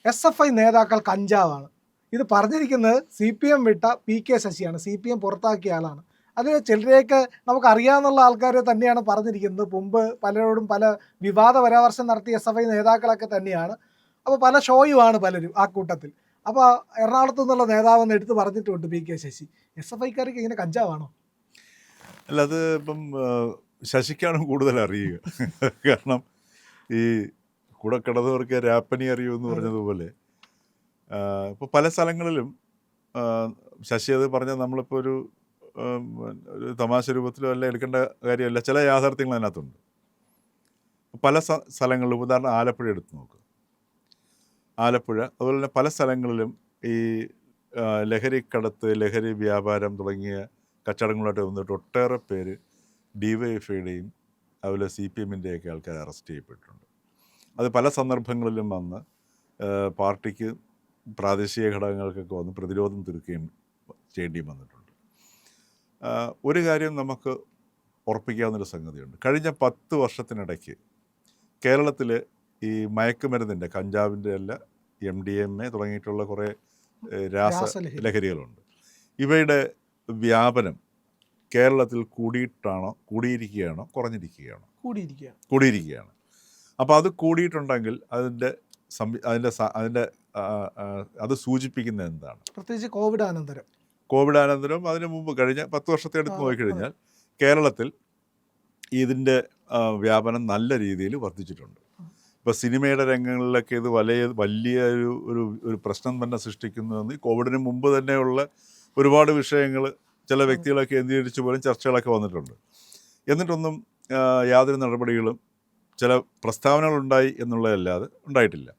SFI നേതാക്കൾ കഞ്ചാവാണ്. ഇത് പറഞ്ഞിരിക്കുന്നത് CPM വിട്ട PK ശശിയാണ്. CPM പുറത്താക്കിയ ആളാണ്. അത് ചിലരെയൊക്കെ നമുക്കറിയാവുന്ന ആൾക്കാരെ തന്നെയാണ് പറഞ്ഞിരിക്കുന്നത്. മുമ്പ് പലരോടും പല വിവാദ പരാമർശം നടത്തിയ SFI നേതാക്കളൊക്കെ തന്നെയാണ്. അപ്പോൾ പല ഷോയുമാണ് പലരും ആ കൂട്ടത്തിൽ. അപ്പോൾ എറണാകുളത്തു നിന്നുള്ള നേതാവെന്ന് എടുത്ത് പറഞ്ഞിട്ടുണ്ട് PK ശശി. SFIക്കാർക്ക് ഇങ്ങനെ കഞ്ചാവാണോ? അല്ല, അത് ഇപ്പം ശശിക്കാണ് കൂടുതൽ അറിയുക. കാരണം ഈ കൂടെ കിടന്നവർക്ക് രാപ്പനി അറിയുമെന്ന് പറഞ്ഞതുപോലെ ഇപ്പോൾ പല സ്ഥലങ്ങളിലും ശശി അത് പറഞ്ഞാൽ നമ്മളിപ്പോൾ ഒരു തമാശ രൂപത്തിലോ അല്ല എടുക്കേണ്ട കാര്യമല്ല, ചില യാഥാർത്ഥ്യങ്ങൾ അതിനകത്തുണ്ട്. പല സ്ഥലങ്ങളിലും, ഉദാഹരണം ആലപ്പുഴ എടുത്ത് നോക്കുക. ആലപ്പുഴ അതുപോലെ തന്നെ പല സ്ഥലങ്ങളിലും ഈ ലഹരിക്കടത്ത്, ലഹരി വ്യാപാരം തുടങ്ങിയ കച്ചവടങ്ങളായിട്ട് വന്നിട്ട് ഒട്ടേറെ പേര് DYFIയുടെയും അതുപോലെ CPMൻ്റെയൊക്കെ ആൾക്കാർ അറസ്റ്റ് ചെയ്യപ്പെട്ടിട്ടുണ്ട്. അത് പല സന്ദർഭങ്ങളിലും വന്ന് പാർട്ടിക്ക് പ്രാദേശിക ഘടകങ്ങൾക്കൊക്കെ വന്ന് പ്രതിരോധം തീർക്കുകയും ചെയ്യേണ്ടിയും വന്നിട്ടുണ്ട്. ഒരു കാര്യം നമുക്ക് ഉറപ്പിക്കാവുന്നൊരു സംഗതിയുണ്ട്. കഴിഞ്ഞ 10 വർഷത്തിനിടയ്ക്ക് കേരളത്തിൽ ഈ മയക്കുമരുന്നിൻ്റെ, കഞ്ചാവിൻ്റെ അല്ല, MDMA തുടങ്ങിയിട്ടുള്ള കുറേ രാസലഹരികളുണ്ട്. ഇവയുടെ വ്യാപനം കേരളത്തിൽ കൂടിയിരിക്കുകയാണോ കുറഞ്ഞിരിക്കുകയാണോ? കൂടിയിരിക്കുകയാണ്. അപ്പോൾ അത് കൂടിയിട്ടുണ്ടെങ്കിൽ അത് സൂചിപ്പിക്കുന്നത് എന്താണ്? പ്രത്യേകിച്ച് കോവിഡാനന്തരം അതിനു മുമ്പ് കഴിഞ്ഞ 10 വർഷത്തെ എടുത്ത് നോക്കിക്കഴിഞ്ഞാൽ കേരളത്തിൽ ഇതിൻ്റെ വ്യാപനം നല്ല രീതിയിൽ വർദ്ധിച്ചിട്ടുണ്ട്. ഇപ്പോൾ സിനിമയുടെ രംഗങ്ങളിലൊക്കെ ഇത് വലിയ ഒരു പ്രശ്നം തന്നെ സൃഷ്ടിക്കുന്നുവെന്ന് കോവിഡിന് മുമ്പ് തന്നെയുള്ള ഒരുപാട് വിഷയങ്ങൾ ചില വ്യക്തികളൊക്കെ കേന്ദ്രീകരിച്ച് പോലും ചർച്ചകളൊക്കെ വന്നിട്ടുണ്ട്. എന്നിട്ടൊന്നും യാതൊരു നടപടികളും, ചില പ്രസ്താവനകളുണ്ടായി എന്നുള്ളതല്ലാതെ ഉണ്ടായിട്ടില്ല.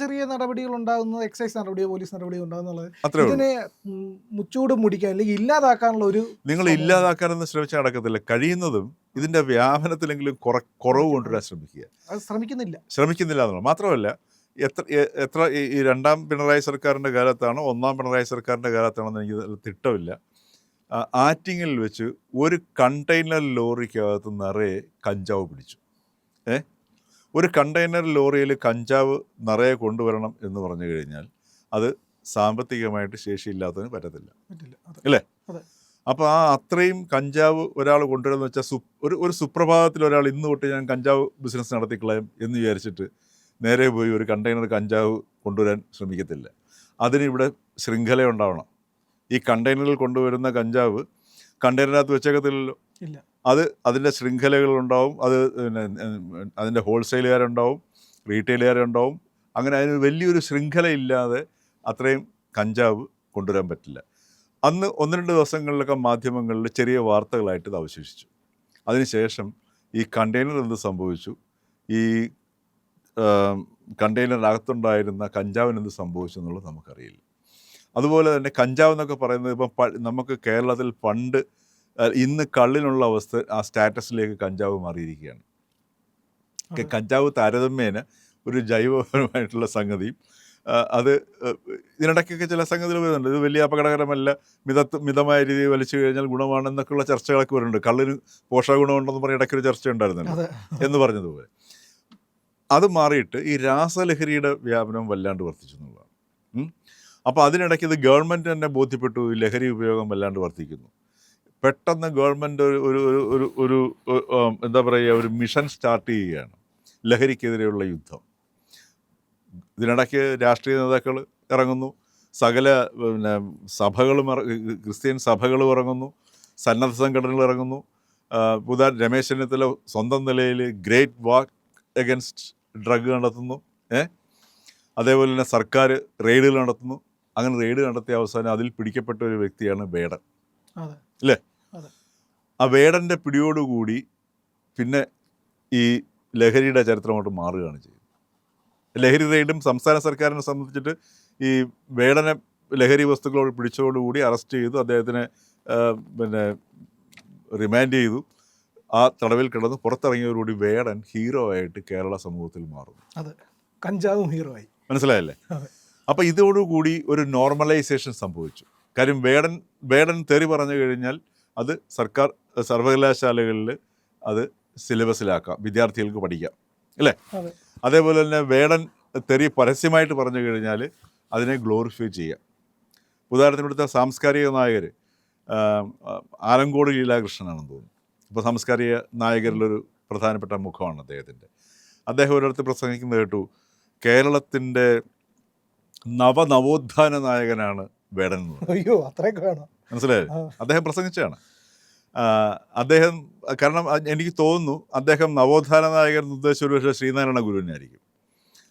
ചെറിയ നടപടികൾ ഉണ്ടാകുന്നത്, എക്സൈസ് നടപടിയോ പോലീസ് നടപടിയോ ഉണ്ടാകുന്നുള്ളത് ഇതിനെ മുച്ചൂട് മുടിക്കാൻ അല്ലെങ്കിൽ ഇല്ലാതാക്കാനുള്ള ഒരു, നിങ്ങൾ ഇല്ലാതാക്കാനൊന്നും ശ്രമിച്ചാൽ നടക്കത്തില്ല. കഴിയുന്നതും ഇതിൻ്റെ വ്യാപനത്തിലെങ്കിലും കുറവ് കൊണ്ടുവരാൻ ശ്രമിക്കുക. അത് ശ്രമിക്കുന്നില്ല എന്നുള്ള മാത്രമല്ല, എത്ര ഈ 2ാം പിണറായി സർക്കാരിൻ്റെ കാലത്താണോ 1ാം പിണറായി സർക്കാരിൻ്റെ കാലത്താണോ എന്ന് എനിക്ക് തിട്ടമില്ല, ആറ്റിങ്ങിൽ വെച്ച് ഒരു കണ്ടെയ്നർ ലോറിക്കകത്ത് നിറയെ കഞ്ചാവ് പിടിച്ചു. ഒരു കണ്ടെയ്നർ ലോറിയിൽ കഞ്ചാവ് നിറയെ കൊണ്ടുവരണം എന്ന് പറഞ്ഞു കഴിഞ്ഞാൽ അത് സാമ്പത്തികമായിട്ട് ശേഷിയില്ലാത്തതിന് പറ്റത്തില്ല, അല്ലേ? അപ്പോൾ അത്രയും കഞ്ചാവ് ഒരാൾ കൊണ്ടുവരുമെന്ന് വെച്ചാൽ ഒരു സുപ്രഭാതത്തിൽ ഒരാൾ ഇന്ന് തൊട്ട് ഞാൻ കഞ്ചാവ് ബിസിനസ് നടത്തിക്കളയും എന്ന് വിചാരിച്ചിട്ട് നേരെ പോയി ഒരു കണ്ടെയ്നർ കഞ്ചാവ് കൊണ്ടുവരാൻ ശ്രമിക്കത്തില്ല. അതിനിവിടെ ശൃംഖല ഉണ്ടാവണം. ഈ കണ്ടെയ്നറിൽ കൊണ്ടുവരുന്ന കഞ്ചാവ് കണ്ടെയ്നറിനകത്ത് വെച്ചേക്കത്തില്ലല്ലോ. അതിൻ്റെ ശൃംഖലകളുണ്ടാവും. അത് പിന്നെ അതിൻ്റെ ഹോൾസെയിലുകാരുണ്ടാവും, റീറ്റെയിലുകാരുണ്ടാവും. അങ്ങനെ അതിന് വലിയൊരു ശൃംഖലയില്ലാതെ അത്രയും കഞ്ചാവ് കൊണ്ടുവരാൻ പറ്റില്ല. അന്ന് 1-2 ദിവസങ്ങളിലൊക്കെ മാധ്യമങ്ങളിൽ ചെറിയ വാർത്തകളായിട്ട് ഇത് അവശേഷിച്ചു. അതിനുശേഷം ഈ കണ്ടെയ്നർ എന്ത് സംഭവിച്ചു, ഈ കണ്ടെയ്നറിനകത്തുണ്ടായിരുന്ന കഞ്ചാവിന് എന്ത് സംഭവിച്ചു എന്നുള്ളത് നമുക്കറിയില്ല. അതുപോലെ തന്നെ കഞ്ചാവ് എന്നൊക്കെ പറയുന്നത് ഇപ്പം നമുക്ക് കേരളത്തിൽ പണ്ട്, ഇന്ന് കള്ളിനുള്ള അവസ്ഥ, ആ സ്റ്റാറ്റസിലേക്ക് കഞ്ചാവ് മാറിയിരിക്കുകയാണ്. കഞ്ചാവ് താരതമ്യേന ഒരു ജൈവപരമായിട്ടുള്ള സംഗതിയും അത് ഇതിനിടയ്ക്കൊക്കെ ചില സംഗതികൾ വരുന്നുണ്ട്. ഇത് വലിയ അപകടകരമല്ല, മിതമായ രീതിയിൽ വലിച്ചു കഴിഞ്ഞാൽ ഗുണമാണെന്നൊക്കെയുള്ള ചർച്ചകളൊക്കെ വരുന്നുണ്ട്. കള്ളിന് പോഷകഗുണമുണ്ടെന്ന് പറഞ്ഞ ഇടയ്ക്കൊരു ചർച്ച ഉണ്ടായിരുന്നല്ലോ എന്ന് പറഞ്ഞതുപോലെ. അത് മാറിയിട്ട് ഈ രാസലഹരിയുടെ വ്യാപനം വല്ലാണ്ട് വർദ്ധിച്ചു എന്നുള്ളതാണ്. അപ്പോൾ അതിനിടയ്ക്ക് ഇത് ഗവൺമെൻറ് തന്നെ ബോധ്യപ്പെട്ടു, ഈ ലഹരി ഉപയോഗം വല്ലാണ്ട് വർദ്ധിക്കുന്നു. പെട്ടെന്ന് ഗവൺമെൻറ് ഒരു എന്താ പറയുക, ഒരു മിഷൻ സ്റ്റാർട്ട് ചെയ്യുകയാണ്, ലഹരിക്കെതിരെയുള്ള യുദ്ധം. ഇതിനിടയ്ക്ക് രാഷ്ട്രീയ നേതാക്കൾ ഇറങ്ങുന്നു, സകല സഭകളും, ക്രിസ്ത്യൻ സഭകളും ഇറങ്ങുന്നു, സന്നദ്ധ സംഘടനകൾ ഇറങ്ങുന്നു. രമേശ് ചെന്നിത്തല സ്വന്തം നിലയിൽ ഗ്രേറ്റ് വാക്ക് എഗൻസ്റ്റ് ഡ്രഗ് നടത്തുന്നു. അതേപോലെ തന്നെ സർക്കാർ റെയ്ഡുകൾ നടത്തുന്നു. അങ്ങനെ റെയ്ഡ് നടത്തിയ അവസാനം അതിൽ പിടിക്കപ്പെട്ട ഒരു വ്യക്തിയാണ് വേടൻ, അല്ലേ? ആ വേടൻ്റെ പിടിയോടുകൂടി പിന്നെ ഈ ലഹരിയുടെ ചരിത്രം അങ്ങോട്ട് മാറുകയാണ് ചെയ്യുന്നത്. ലഹരി റെയ്ഡും സംസ്ഥാന സർക്കാരിനെ സംബന്ധിച്ചിട്ട് ഈ വേടനെ ലഹരി വസ്തുക്കളോട് പിടിച്ചതോടുകൂടി അറസ്റ്റ് ചെയ്തു, അദ്ദേഹത്തിനെ പിന്നെ റിമാൻഡ് ചെയ്തു. ആ തടവിൽ കിടന്ന് പുറത്തിറങ്ങിയതോടുകൂടി വേടൻ ഹീറോ ആയിട്ട് കേരള സമൂഹത്തിൽ മാറുന്നു. കഞ്ചാവും ഹീറോ ആയി, മനസ്സിലായല്ലേ? അപ്പോൾ ഇതോടുകൂടി ഒരു നോർമലൈസേഷൻ സംഭവിച്ചു. കാര്യം വേടൻ തെറി പറഞ്ഞു കഴിഞ്ഞാൽ അത് സർവകലാശാലകളിൽ അത് സിലബസിലാക്കാം, വിദ്യാർത്ഥികൾക്ക് പഠിക്കാം, അല്ലേ? അതേപോലെ തന്നെ വേടൻ തെറി പരസ്യമായിട്ട് പറഞ്ഞു കഴിഞ്ഞാൽ അതിനെ ഗ്ലോറിഫൈ ചെയ്യാം. ഉദാഹരണത്തിന് ഇവിടുത്തെ സാംസ്കാരിക നായകർ ആലങ്കോട് ലീലാകൃഷ്ണനാണെന്ന് തോന്നുന്നു. ഇപ്പോൾ സാംസ്കാരിക നായകരിലൊരു പ്രധാനപ്പെട്ട മുഖമാണ് അദ്ദേഹത്തിൻ്റെ. അദ്ദേഹം ഒരിടത്ത് പ്രസംഗിക്കുന്നത് കേട്ടു, കേരളത്തിൻ്റെ നവോത്ഥാന നായകനാണ് വേടൻ എന്ന് പറഞ്ഞു. അയ്യോ, അത്രയൊക്കെ വേണം. മനസ്സിലായത്? അദ്ദേഹം പ്രസംഗിച്ചതാണ്. അദ്ദേഹം കാരണം എനിക്ക് തോന്നുന്നു അദ്ദേഹം നവോത്ഥാന നായകൻ എന്ന് ഉദ്ദേശിച്ച ഒരു പക്ഷേ ശ്രീനാരായണ ഗുരുവിനെ ആയിരിക്കും.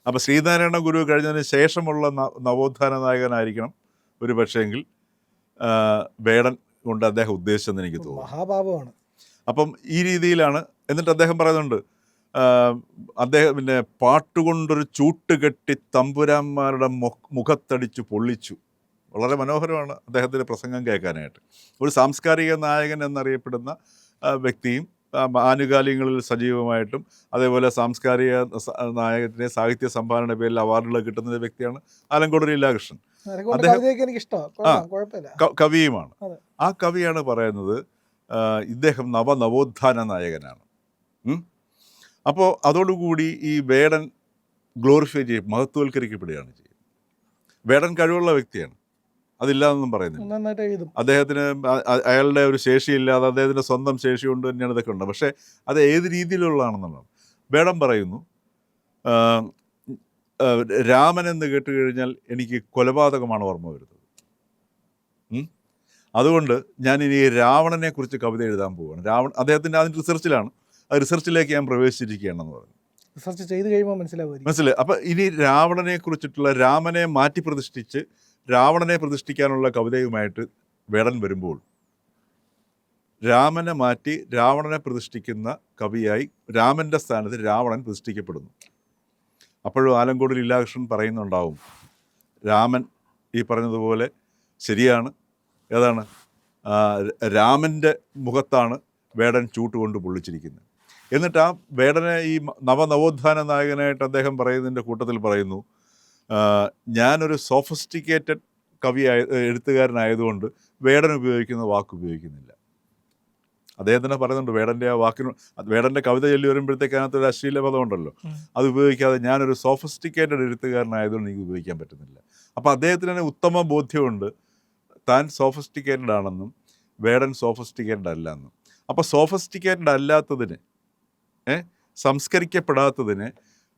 അപ്പോൾ ശ്രീനാരായണ ഗുരു കഴിഞ്ഞതിന് ശേഷമുള്ള നവോത്ഥാന നായകനായിരിക്കണം ഒരു പക്ഷേങ്കിൽ വേടൻ കൊണ്ട് അദ്ദേഹം ഉദ്ദേശിച്ചെന്ന് എനിക്ക് തോന്നുന്നു. മഹാഭാവമാണ്. അപ്പം ഈ രീതിയിലാണ്. എന്നിട്ട് അദ്ദേഹം പറയുന്നുണ്ട്, അദ്ദേഹം പിന്നെ പാട്ടുകൊണ്ടൊരു ചൂട്ട് കെട്ടി തമ്പുരാന്മാരുടെ മുഖത്തടിച്ചു പൊള്ളിച്ചു. വളരെ മനോഹരമാണ് അദ്ദേഹത്തിൻ്റെ പ്രസംഗം കേൾക്കാനായിട്ട്. ഒരു സാംസ്കാരിക നായകൻ എന്നറിയപ്പെടുന്ന വ്യക്തിയും ആനുകാലികങ്ങളിൽ സജീവമായിട്ടും അതേപോലെ സാംസ്കാരിക നായകത്തിൻ്റെ സാഹിത്യ സംഭാവനയുടെ പേരിൽ അവാർഡുകൾ കിട്ടുന്ന വ്യക്തിയാണ് ആലങ്കോട് ലീലാകൃഷ്ണൻ. കവിയുമാണ്. ആ കവിയാണ് പറയുന്നത് ഇദ്ദേഹം നവോത്ഥാന നായകനാണ്. അപ്പോൾ അതോടുകൂടി ഈ വേടൻ ഗ്ലോറിഫൈ ചെയ്യും, മഹത്വവൽക്കരിക്കപ്പെടുകയാണ് ചെയ്യുന്നത്. വേടൻ കഴിവുള്ള വ്യക്തിയാണ്, അതില്ലാതൊന്നും പറയുന്നില്ല. അദ്ദേഹത്തിന് അയാളുടെ ഒരു ശേഷിയില്ലാതെ അദ്ദേഹത്തിൻ്റെ സ്വന്തം ശേഷി കൊണ്ട് തന്നെയാണ് ഇതൊക്കെ ഉണ്ട്. പക്ഷേ അത് ഏത് രീതിയിലുള്ളതാണെന്നുള്ളതാണ്. വേടൻ പറയുന്നു, രാമൻ എന്ന് കേട്ട് കഴിഞ്ഞാൽ എനിക്ക് കൊലപാതകമാണ് ഓർമ്മ വരുന്നത്. അതുകൊണ്ട് ഞാൻ ഇനി രാവണനെ കുറിച്ച് കവിത എഴുതാൻ പോവുകയാണ്. അദ്ദേഹത്തിൻ്റെ അതിൻ്റെ റിസർച്ചിലാണ്. ആ റിസർച്ചിലേക്ക് ഞാൻ പ്രവേശിച്ചിരിക്കുകയാണെന്ന് പറഞ്ഞു. റിസർച്ച് ചെയ്ത് കഴിയുമ്പോൾ മനസ്സിലായി. അപ്പം ഇനി രാവണനെ കുറിച്ചിട്ടുള്ള, രാമനെ മാറ്റി പ്രതിഷ്ഠിച്ച് രാവണനെ പ്രതിഷ്ഠിക്കാനുള്ള കവിതയുമായിട്ട് വേടൻ വരുമ്പോൾ രാമനെ മാറ്റി രാവണനെ പ്രതിഷ്ഠിക്കുന്ന കവിയായി രാമൻ്റെ സ്ഥാനത്ത് രാവണൻ പ്രതിഷ്ഠിക്കപ്പെടുന്നു. അപ്പോഴും ആലങ്കോട് ലീലാകൃഷ്ണൻ പറയുന്നുണ്ടാവും, രാമൻ ഈ പറഞ്ഞതുപോലെ ശരിയാണ്. ഏതാണ്? രാമൻ്റെ മുഖത്താണ് വേടൻ ചൂട്ടുകൊണ്ട് പൊള്ളിച്ചിരിക്കുന്നത്. എന്നിട്ട് ആ വേടനെ ഈ നവോത്ഥാന നായകനായിട്ട് അദ്ദേഹം പറയുന്നതിൻ്റെ കൂട്ടത്തിൽ പറയുന്നു, ഞാനൊരു സോഫിസ്റ്റിക്കേറ്റഡ് എഴുത്തുകാരനായതുകൊണ്ട് വേടൻ ഉപയോഗിക്കുന്ന വാക്ക് ഉപയോഗിക്കുന്നില്ല. അദ്ദേഹം തന്നെ പറയുന്നുണ്ട്, വേടൻ്റെ ആ വാക്കിന്, വേടൻ്റെ കവിത ചൊല്ലി വരുമ്പോഴത്തേക്ക് അതിനകത്തൊരു അശ്ലീല പദമുണ്ടല്ലോ, അത് ഉപയോഗിക്കാതെ ഞാനൊരു സോഫിസ്റ്റിക്കേറ്റഡ് എഴുത്തുകാരനായതുകൊണ്ട് എനിക്ക് ഉപയോഗിക്കാൻ പറ്റുന്നില്ല. അപ്പോൾ അദ്ദേഹത്തിന് തന്നെ ഉത്തമ ബോധ്യമുണ്ട് താൻ സോഫിസ്റ്റിക്കേറ്റഡ് ആണെന്നും വേടൻ സോഫിസ്റ്റിക്കേറ്റഡ് അല്ല എന്നും. അപ്പോൾ സോഫിസ്റ്റിക്കേറ്റഡ് അല്ലാത്തതിന്, സംസ്കരിക്കപ്പെടാത്തതിനെ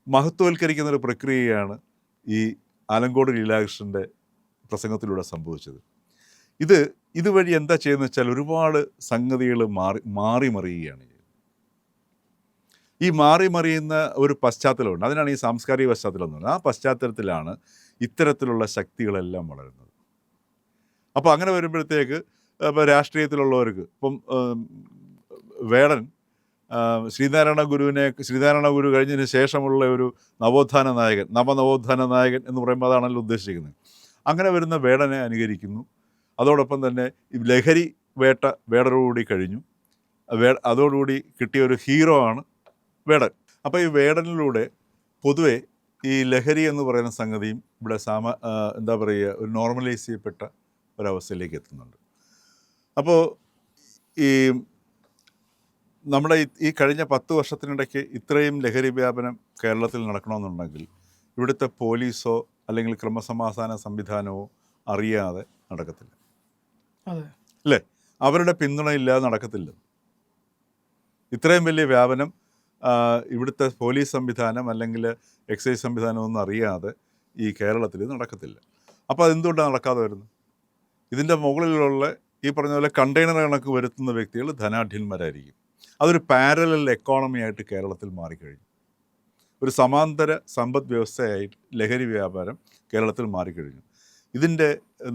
മഹത്വവൽക്കരിക്കുന്നൊരു പ്രക്രിയയാണ് ഈ ആലങ്കോട് ലീലാകൃഷ്ണൻ്റെ പ്രസംഗത്തിലൂടെ സംഭവിച്ചത്. ഇതുവഴി എന്താ ചെയ്യുന്നത് വെച്ചാൽ ഒരുപാട് സംഗതികൾ മാറി മറിയുകയാണ് ചെയ്യുന്നത്. ഈ മാറി മറിയുന്ന ഒരു പശ്ചാത്തലമുണ്ട്, അതിനാണ് ഈ സാംസ്കാരിക പശ്ചാത്തലം എന്ന് പറയുന്നത്. ആ പശ്ചാത്തലത്തിലാണ് ഇത്തരത്തിലുള്ള ശക്തികളെല്ലാം വളരുന്നത്. അപ്പോൾ അങ്ങനെ വരുമ്പോഴത്തേക്ക് ഇപ്പോൾ രാഷ്ട്രീയത്തിലുള്ളവർക്ക്, ഇപ്പം വേടൻ ശ്രീനാരായണ ഗുരു കഴിഞ്ഞതിന് ശേഷമുള്ള ഒരു നവോത്ഥാന നായകൻ എന്ന് പറയുമ്പോൾ അതാണല്ലോ ഉദ്ദേശിക്കുന്നത്. അങ്ങനെ വരുന്ന വേടനെ അനുകരിക്കുന്നു. അതോടൊപ്പം തന്നെ ഈ ലഹരി വേട്ട വേടനോടുകൂടി കഴിഞ്ഞു. അതോടുകൂടി കിട്ടിയ ഒരു ഹീറോ ആണ് വേടൻ. അപ്പോൾ ഈ വേടനിലൂടെ പൊതുവെ ഈ ലഹരി എന്ന് പറയുന്ന സംഗതിയും ഇവിടെ എന്താ പറയുക, ഒരു നോർമലൈസ് ചെയ്യപ്പെട്ട ഒരവസ്ഥയിലേക്ക് എത്തുന്നുണ്ട്. അപ്പോൾ ഈ നമ്മുടെ ഈ കഴിഞ്ഞ 10 വർഷത്തിനിടയ്ക്ക് ഇത്രയും ലഹരി വ്യാപനം കേരളത്തിൽ നടക്കണമെന്നുണ്ടെങ്കിൽ ഇവിടുത്തെ പോലീസോ അല്ലെങ്കിൽ ക്രമസമാധാന സംവിധാനമോ അറിയാതെ നടക്കത്തില്ല, അല്ലേ? അവരുടെ പിന്തുണയില്ലാതെ നടക്കത്തില്ല. ഇത്രയും വലിയ വ്യാപനം ഇവിടുത്തെ പോലീസ് സംവിധാനം അല്ലെങ്കിൽ എക്സൈസ് സംവിധാനം ഒന്നും അറിയാതെ ഈ കേരളത്തിൽ നടക്കത്തില്ല. അപ്പോൾ അതെന്തുകൊണ്ടാണ് നടക്കാതെ വരുന്നത്? ഇതിൻ്റെ മുകളിലുള്ള ഈ പറഞ്ഞ പോലെ കണ്ടെയ്നർ കണക്ക് വരുത്തുന്ന വ്യക്തികൾ ധനാഢ്യന്മാരായിരിക്കും. അതൊരു പാരലൽ എക്കോണമി ആയിട്ട് കേരളത്തിൽ മാറിക്കഴിഞ്ഞു. ഒരു സമാന്തര സമ്പദ് വ്യവസ്ഥയായിട്ട് ലഹരി വ്യാപാരം കേരളത്തിൽ മാറിക്കഴിഞ്ഞു. ഇതിൻ്റെ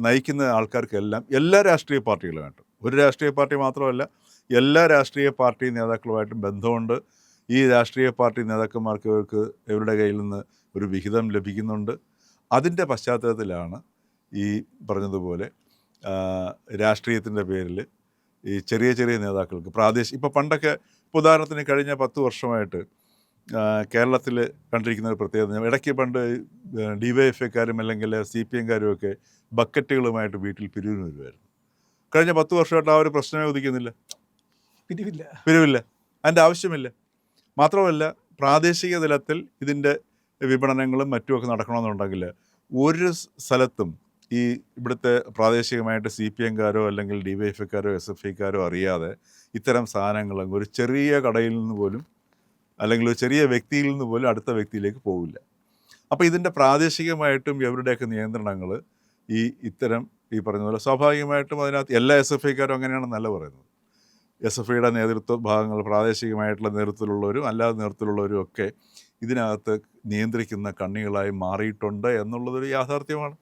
നയിക്കുന്ന ആൾക്കാർക്കെല്ലാം എല്ലാ രാഷ്ട്രീയ പാർട്ടികളുമായിട്ടും, ഒരു രാഷ്ട്രീയ പാർട്ടി മാത്രമല്ല, എല്ലാ രാഷ്ട്രീയ പാർട്ടി നേതാക്കളുമായിട്ടും ബന്ധമുണ്ട്. ഈ രാഷ്ട്രീയ പാർട്ടി നേതാക്കന്മാർക്ക് ഇവരുടെ കയ്യിൽ നിന്ന് ഒരു വിഹിതം ലഭിക്കുന്നുണ്ട്. അതിൻ്റെ പശ്ചാത്തലത്തിലാണ് ഈ പറഞ്ഞതുപോലെ രാഷ്ട്രീയത്തിൻ്റെ പേരിൽ ഈ ചെറിയ ചെറിയ നേതാക്കൾക്ക് ഇപ്പോൾ പണ്ടൊക്കെ, ഇപ്പോൾ ഉദാഹരണത്തിന് കഴിഞ്ഞ 10 വർഷമായിട്ട് കേരളത്തിൽ കണ്ടിരിക്കുന്ന ഒരു പ്രത്യേകത, ഇടയ്ക്ക് പണ്ട് DYFIക്കാരും അല്ലെങ്കിൽ CPMകാരും ഒക്കെ ബക്കറ്റുകളുമായിട്ട് വീട്ടിൽ പിരിവിന് വരുമായിരുന്നു. കഴിഞ്ഞ 10 വർഷമായിട്ട് ആ ഒരു പ്രശ്നമേ ഉദിക്കുന്നില്ല, പിരിവില്ല, അതിൻ്റെ ആവശ്യമില്ല. മാത്രമല്ല പ്രാദേശിക തലത്തിൽ ഇതിൻ്റെ വിപണനങ്ങളും മറ്റുമൊക്കെ നടക്കണമെന്നുണ്ടെങ്കിൽ ഒരു സ്ഥലത്തും ഈ ഇവിടുത്തെ പ്രാദേശികമായിട്ട് CPM-കാരോ അല്ലെങ്കിൽ DYFI-ക്കാരോ SFI-ക്കാരോ അറിയാതെ ഇത്തരം സാധനങ്ങൾ ഒരു ചെറിയ കടയിൽ നിന്ന് പോലും അല്ലെങ്കിൽ ഒരു ചെറിയ വ്യക്തിയിൽ നിന്ന് പോലും അടുത്ത വ്യക്തിയിലേക്ക് പോകില്ല. അപ്പോൾ ഇതിൻ്റെ പ്രാദേശികമായിട്ടും ഇവരുടെയൊക്കെ നിയന്ത്രണങ്ങൾ ഇത്തരം ഈ പറഞ്ഞ പോലെ സ്വാഭാവികമായിട്ടും അതിനകത്ത് എല്ലാ SFI-ക്കാരും അങ്ങനെയാണെന്നല്ല പറയുന്നത്. SFI-യുടെ നേതൃത്വ ഭാഗങ്ങൾ പ്രാദേശികമായിട്ടുള്ള നേതൃത്വത്തിലുള്ളവരും അല്ലാതെ നേതൃത്വത്തിലുള്ളവരും ഒക്കെ ഇതിനകത്ത് നിയന്ത്രിക്കുന്ന കണ്ണികളായി മാറിയിട്ടുണ്ട് എന്നുള്ളതൊരു യാഥാർത്ഥ്യമാണ്.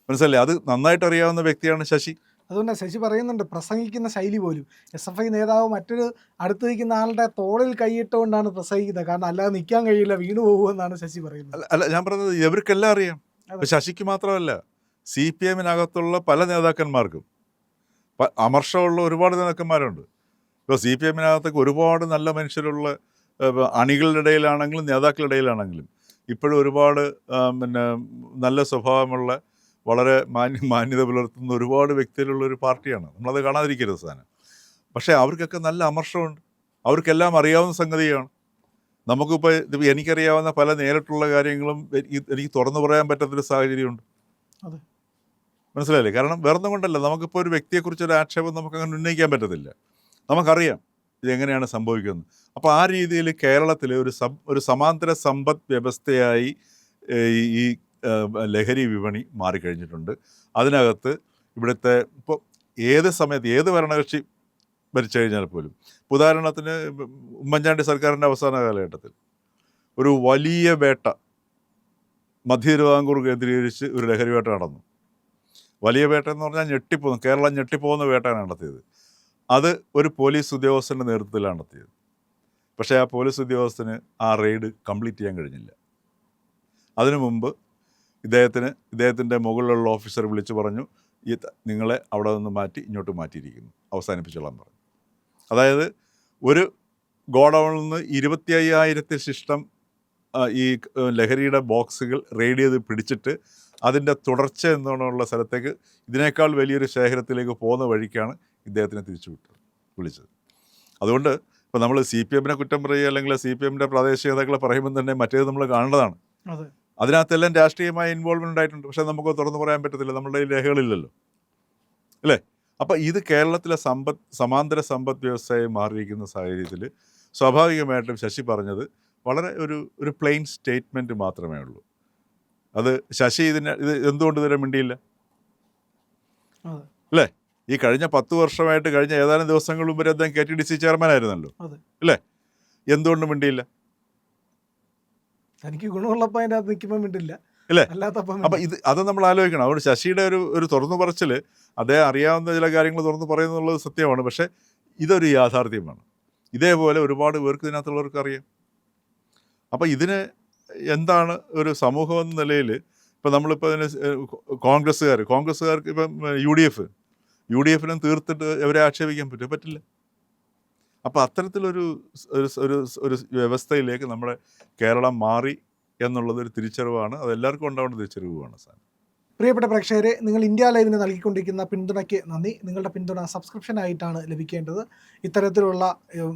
മനസ്സിലല്ലേ? അത് നന്നായിട്ട് അറിയാവുന്ന വ്യക്തിയാണ് ശശി. അതുകൊണ്ട് ശശി പറയുന്നുണ്ട്, പ്രസംഗിക്കുന്ന ശൈലി പോലും SFI നേതാവ് മറ്റൊരു അടുത്ത് നിൽക്കുന്ന ആളുടെ തോളിൽ കൈയിട്ടുകൊണ്ടാണ് പ്രസംഗിക്കുന്നത്, കാരണം അല്ലാതെ നിൽക്കാൻ കഴിയില്ല, വീണു പോകുമെന്നാണ് ശശി പറയുന്നത്. അല്ല, ഞാൻ പറഞ്ഞത് ഇവർക്കെല്ലാം അറിയാം. ശശിക്ക് മാത്രമല്ല, CPM-നകത്തുള്ള പല നേതാക്കന്മാർക്കും അമർഷമുള്ള ഒരുപാട് നേതാക്കന്മാരുണ്ട്. ഇപ്പോൾ CPM-നകത്തൊക്കെ ഒരുപാട് നല്ല മനുഷ്യരുള്ള അണികളുടെ ഇടയിലാണെങ്കിലും നേതാക്കളുടെ ഇടയിലാണെങ്കിലും ഇപ്പോഴും ഒരുപാട് നല്ല സ്വഭാവമുള്ള വളരെ മാന്യത പുലർത്തുന്ന ഒരുപാട് വ്യക്തികളുള്ള ഒരു പാർട്ടിയാണ്. നമ്മളത് കാണാതിരിക്കരുത് സാധനം. പക്ഷേ അവർക്കൊക്കെ നല്ല അമർഷമുണ്ട്, അവർക്കെല്ലാം അറിയാവുന്ന സംഗതിയാണ്. നമുക്കിപ്പോൾ എനിക്കറിയാവുന്ന പല നേരിട്ടുള്ള കാര്യങ്ങളും എനിക്ക് തുറന്നു പറയാൻ പറ്റാത്തൊരു സാഹചര്യമുണ്ട്. മനസ്സിലായില്ലേ? കാരണം വേറൊന്നും കൊണ്ടല്ല, നമുക്കിപ്പോൾ ഒരു വ്യക്തിയെക്കുറിച്ചൊരു ആക്ഷേപം നമുക്കങ്ങനെ ഉന്നയിക്കാൻ പറ്റത്തില്ല. നമുക്കറിയാം ഇതെങ്ങനെയാണ് സംഭവിക്കുന്നത്. അപ്പോൾ ആ രീതിയിൽ കേരളത്തിൽ ഒരു സമാന്തര സമ്പദ് വ്യവസ്ഥയായി ഈ ലഹരി വിപണി മാറിക്കഴിഞ്ഞിട്ടുണ്ട്. അതിനകത്ത് ഇവിടുത്തെ ഇപ്പോൾ ഏത് സമയത്ത് ഏത് ഭരണകക്ഷി ഭരിച്ചു കഴിഞ്ഞാൽ പോലും, ഉദാഹരണത്തിന് ഉമ്മൻചാണ്ടി സർക്കാരിൻ്റെ അവസാന കാലഘട്ടത്തിൽ ഒരു വലിയ വേട്ട മധ്യ തിരുവിതാംകൂർ കേന്ദ്രീകരിച്ച് ഒരു ലഹരി വേട്ട നടന്നു. വലിയ വേട്ട എന്ന് പറഞ്ഞാൽ കേരളം ഞെട്ടിപ്പോകുന്ന വേട്ടയാണ് നടത്തിയത്. അത് ഒരു പോലീസ് ഉദ്യോഗസ്ഥൻ്റെ നേതൃത്വത്തിലാണ് നടത്തിയത്. പക്ഷേ ആ പോലീസ് ഉദ്യോഗസ്ഥന് ആ റെയ്ഡ് കംപ്ലീറ്റ് ചെയ്യാൻ കഴിഞ്ഞില്ല. അതിനു മുമ്പ് ഇദ്ദേഹത്തിൻ്റെ മുകളിലുള്ള ഓഫീസർ വിളിച്ചു പറഞ്ഞു, നിങ്ങളെ അവിടെ നിന്ന് മാറ്റി ഇങ്ങോട്ട് മാറ്റിയിരിക്കുന്നു, അവസാനിപ്പിച്ചോളാൻ പറഞ്ഞു. അതായത് ഒരു ഗോഡൗണിൽ നിന്ന് 25,000 ശിഷ്ടം ഈ ലഹരിയുടെ ബോക്സുകൾ റെയ്ഡ് ചെയ്ത് പിടിച്ചിട്ട് അതിൻ്റെ തുടർച്ച എന്നുള്ള സ്ഥലത്തേക്ക് ഇതിനേക്കാൾ വലിയൊരു ശേഖരത്തിലേക്ക് പോകുന്ന വഴിക്കാണ് ഇദ്ദേഹത്തിനെ വിളിച്ചത്. അതുകൊണ്ട് ഇപ്പോൾ നമ്മൾ CPM-നെ കുറ്റം പറയുക അല്ലെങ്കിൽ CPM-ൻ്റെ പ്രാദേശിക നേതാക്കളെ പറയുമ്പോൾ തന്നെ മറ്റേത് നമ്മൾ കാണേണ്ടതാണ്. അതിനകത്തെല്ലാം രാഷ്ട്രീയമായ ഇൻവോൾവ്മെൻ്റ് ഉണ്ടായിട്ടുണ്ട്. പക്ഷേ നമുക്ക് തുറന്നു പറയാൻ പറ്റത്തില്ല, നമ്മളുടെ ഈ രേഖകളില്ലല്ലോ, അല്ലേ? അപ്പോൾ ഇത് കേരളത്തിലെ സമാന്തര സമ്പദ് വ്യവസ്ഥയായി മാറിയിരിക്കുന്ന സാഹചര്യത്തിൽ സ്വാഭാവികമായിട്ടും ശശി പറഞ്ഞത് വളരെ ഒരു പ്ലെയിൻ സ്റ്റേറ്റ്മെൻറ്റ് മാത്രമേ ഉള്ളൂ. അത് ശശി ഇത് എന്തുകൊണ്ട് ഇതിനെ മിണ്ടിയില്ല, അല്ലേ? ഈ കഴിഞ്ഞ 10 വർഷമായിട്ട് കഴിഞ്ഞ ഏതാനും ദിവസങ്ങൾ മുമ്പ് അദ്ദേഹം KTDC ചെയർമാൻ ആയിരുന്നല്ലോ, അല്ലേ? എന്തുകൊണ്ട് മിണ്ടിയില്ല? തനിക്ക് ഗുണമുള്ളപ്പോൾ അതിൻ്റെ അകത്ത് നിൽക്കുമ്പോൾ മിണ്ടില്ല, അല്ലേ? അല്ലാത്തപ്പം അപ്പം അത് നമ്മൾ ആലോചിക്കണം. അതുകൊണ്ട് ശശിയുടെ ഒരു തുറന്നു പറച്ചിൽ, അദ്ദേഹം അറിയാവുന്ന ചില കാര്യങ്ങൾ തുറന്നു പറയുന്നുള്ളത് സത്യമാണ്. പക്ഷേ ഇതൊരു യാഥാർത്ഥ്യമാണ്. ഇതേപോലെ ഒരുപാട് പേർക്ക് ഇതിനകത്തുള്ളവർക്ക് അറിയാം. അപ്പം ഇതിന് എന്താണ് ഒരു സമൂഹം എന്ന നിലയിൽ ഇപ്പം നമ്മളിപ്പോൾ അതിന് കോൺഗ്രസ്സുകാർക്ക് ഇപ്പം UDF-നും തീർത്തിട്ട് അവരെ ആക്ഷേപിക്കാൻ പറ്റില്ല. അപ്പോൾ അത്തരത്തിലൊരു വ്യവസ്ഥയിലേക്ക് നമ്മുടെ കേരളം മാറി എന്നുള്ളതൊരു തിരിച്ചറിവാണ്. അതെല്ലാവർക്കും ഉണ്ടാവേണ്ട തിരിച്ചറിവുമാണ് സാർ. പ്രിയപ്പെട്ട പ്രേക്ഷകരെ, നിങ്ങൾ ഇന്ത്യ ലൈവിന് നൽകിക്കൊണ്ടിരിക്കുന്ന പിന്തുണയ്ക്ക് നന്ദി. നിങ്ങളുടെ പിന്തുണ സബ്സ്ക്രിപ്ഷനായിട്ടാണ് ലഭിക്കേണ്ടത്. ഇത്തരത്തിലുള്ള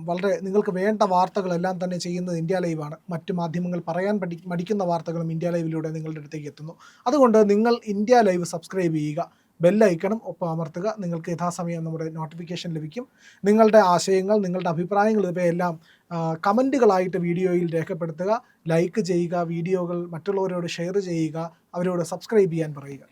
വളരെ നിങ്ങൾക്ക് വേണ്ട വാർത്തകളെല്ലാം തന്നെ ചെയ്യുന്നത് ഇന്ത്യ ലൈവാണ്. മറ്റു മാധ്യമങ്ങൾ പറയാൻ മടിക്കുന്ന വാർത്തകളും ഇന്ത്യ ലൈവിലൂടെ നിങ്ങളുടെ അടുത്തേക്ക് എത്തുന്നു. അതുകൊണ്ട് നിങ്ങൾ ഇന്ത്യ ലൈവ് സബ്സ്ക്രൈബ് ചെയ്യുക, ബെല്ലൈക്കണം ഒപ്പം അമർത്തുക. നിങ്ങൾക്ക് യഥാസമയം നമ്മുടെ നോട്ടിഫിക്കേഷൻ ലഭിക്കും. നിങ്ങളുടെ ആശയങ്ങൾ, നിങ്ങളുടെ അഭിപ്രായങ്ങൾ ഇവയെല്ലാം കമൻറ്റുകളായിട്ട് വീഡിയോയിൽ രേഖപ്പെടുത്തുക, ലൈക്ക് ചെയ്യുക, വീഡിയോകൾ മറ്റുള്ളവരോട് ഷെയർ ചെയ്യുക, അവരോട് സബ്സ്ക്രൈബ് ചെയ്യാൻ പറയുക.